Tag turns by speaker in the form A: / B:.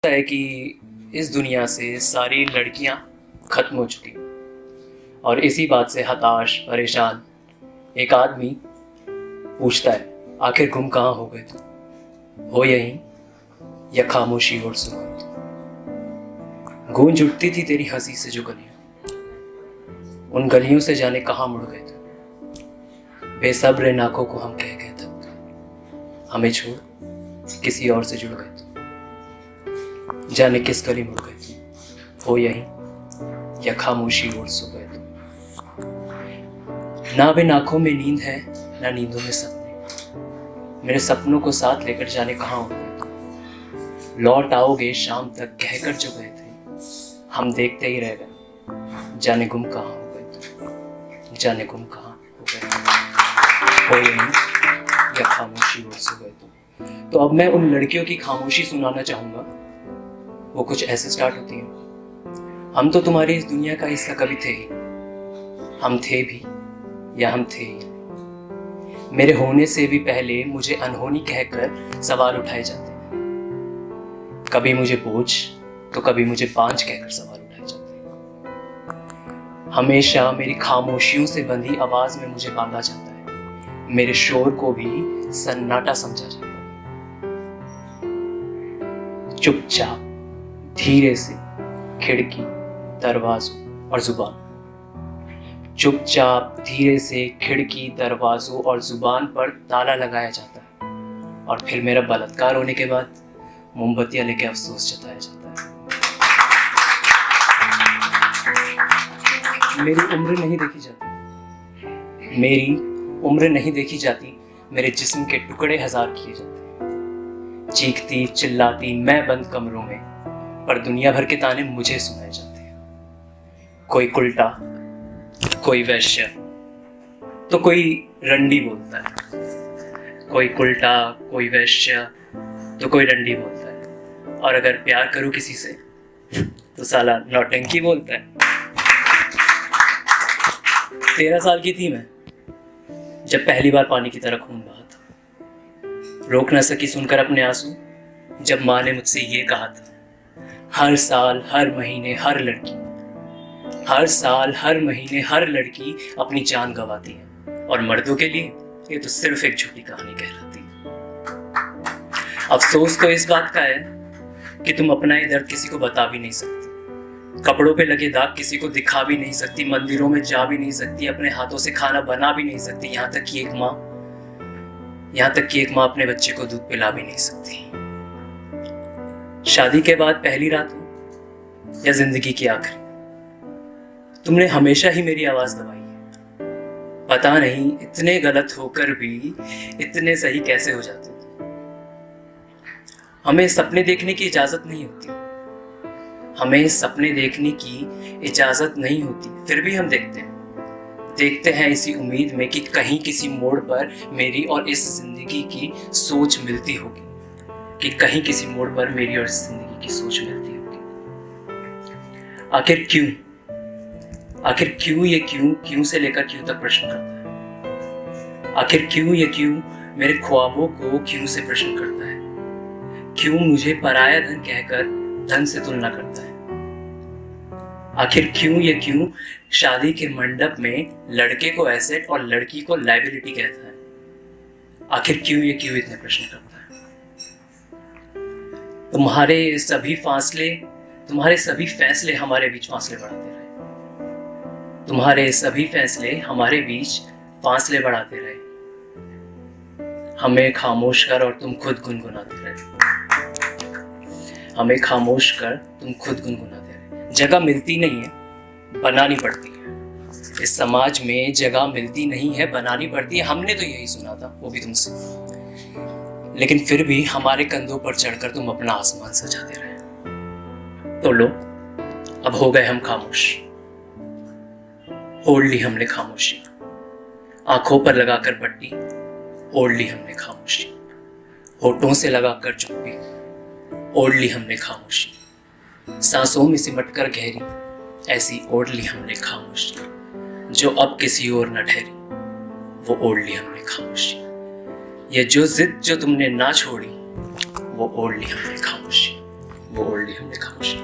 A: है कि इस दुनिया से सारी लड़कियां खत्म हो चुकी और इसी बात से हताश परेशान एक आदमी पूछता है, आखिर गुम कहाँ हो गए तुम? हो यहीं या खामोशी और सुकून? गूंज उठती थी तेरी हंसी से जो गलियां, उन गलियों से जाने कहाँ मुड़ गए तुम? बेसब्र इन आंखों को हम कह गए तब, हमें छोड़ किसी और से जुड़ गए तुम। जाने किस गली मुड़ गए तुम? हो यहीं या खामोशी और सो गए तुम? ना बिन आंखों में नींद है ना नींदों में सपने, मेरे सपनों को साथ लेकर जाने कहाँ उड़ गए तुम? लौट आओगे शाम तक कहकर जो गए थे, हम देखते ही रह गए, जाने गुम कहाँ हो गए तुम? जाने गुम कहाँ हो गए तुम? हो यहीं या खामोशी और सो गए तुम? तो अब मैं उन लड़कियों की खामोशी सुनाना चाहूंगा। वो कुछ ऐसे स्टार्ट होती हैं, हम तो तुम्हारी इस दुनिया का हिस्सा कभी थे ही, हम थे भी या हम थे ही। मेरे होने से भी पहले मुझे अनहोनी कहकर सवाल उठाए जाते हैं, कभी मुझे बोझ तो कभी मुझे बांझ कहकर सवाल उठाए जाते हैं। हमेशा मेरी खामोशियों से बंधी आवाज में मुझे बांधा जाता है, मेरे शोर को भी सन्नाटा समझा जाता है। चुपचाप धीरे से खिड़की दरवाजों और जुबान, चुपचाप धीरे से खिड़की दरवाजों और जुबान पर ताला लगाया जाता है, और फिर मेरा बलात्कार होने के बाद मोमबत्तियां लेके अफसोस जताया जाता है। मेरी उम्र नहीं देखी जाती, मेरी उम्र नहीं देखी जाती, मेरे जिस्म के टुकड़े हजार किए जाते हैं। चीखती चिल्लाती मैं बंद कमरों में, पर दुनिया भर के ताने मुझे सुनाए जाते हैं। कोई उल्टा, कोई वैश्य, तो कोई रंडी बोलता है। कोई उल्टा, कोई वैश्य, तो कोई रंडी बोलता है। और अगर प्यार करूं किसी से तो साला नौटंकी बोलता है। 13 साल की थी मैं जब पहली बार पानी की तरह खून बहा था। रोक ना सकी सुनकर अपने आंसू जब माँ ने मुझसे ये कहा था, हर साल हर महीने हर लड़की, हर साल हर महीने हर लड़की अपनी जान गंवाती है, और मर्दों के लिए ये तो सिर्फ एक झूठी कहानी कहलाती है। अफसोस तो इस बात का है कि तुम अपना ये दर्द किसी को बता भी नहीं सकती, कपड़ों पे लगे दाग किसी को दिखा भी नहीं सकती, मंदिरों में जा भी नहीं सकती, अपने हाथों से खाना बना भी नहीं सकती, यहाँ तक कि एक माँ अपने बच्चे को दूध पिला भी नहीं सकती। शादी के बाद पहली रात हो या जिंदगी की आखिरी, तुमने हमेशा ही मेरी आवाज दबाई है। पता नहीं इतने गलत होकर भी इतने सही कैसे हो जाते थे। हमें सपने देखने की इजाजत नहीं होती, हमें सपने देखने की इजाजत नहीं होती, फिर भी हम देखते हैं इसी उम्मीद में कि कहीं किसी मोड़ पर मेरी और इस जिंदगी की सोच मिलती होगी, कि कहीं किसी मोड़ पर मेरी और इस जिंदगी की सोच मिलती होगी। आखिर क्यों ये क्यों से लेकर क्यों तक प्रश्न करता है। आखिर क्यों ये क्यों मेरे ख्वाबों को क्यों से प्रश्न करता है। क्यों मुझे पराया धन कहकर धन से तुलना करता है। आखिर क्यों ये क्यों शादी के मंडप में लड़के को एसेट और लड़की को लायबिलिटी कहता है। आखिर क्यों ये क्यों इतने प्रश्न करता है। तुम्हारे सभी फैसले हमारे बीच फासले बढ़ाते रहे, तुम्हारे सभी फैसले हमारे बीच फासले बढ़ाते रहे। हमें खामोश कर और तुम खुद गुनगुनाते रहे, हमें खामोश कर तुम खुद गुनगुनाते रहे। जगह मिलती नहीं है, बनानी पड़ती है। इस समाज में जगह मिलती नहीं है, बनानी पड़ती है। हमने तो यही सुना था, वो भी तुमसे, लेकिन फिर भी हमारे कंधों पर चढ़कर तुम अपना आसमान सजाते रहे। तो लो, अब हो गए हम खामोश, ओढ़ ली हमने खामोशी। आंखों पर लगाकर पट्टी ओढ़ ली हमने खामोशी, होठों से लगाकर चुप्पी ओढ़ ली हमने खामोशी, सांसों में सिमटकर गहरी ऐसी ओढ़ ली हमने खामोशी, जो अब किसी और न ठहरी वो ओढ़ ली हमने खामोशी। ये जो जिद जो तुमने ना छोड़ी वो ओढ़ ली हमने खामोशी, वो ओढ़ हमने खामोशी।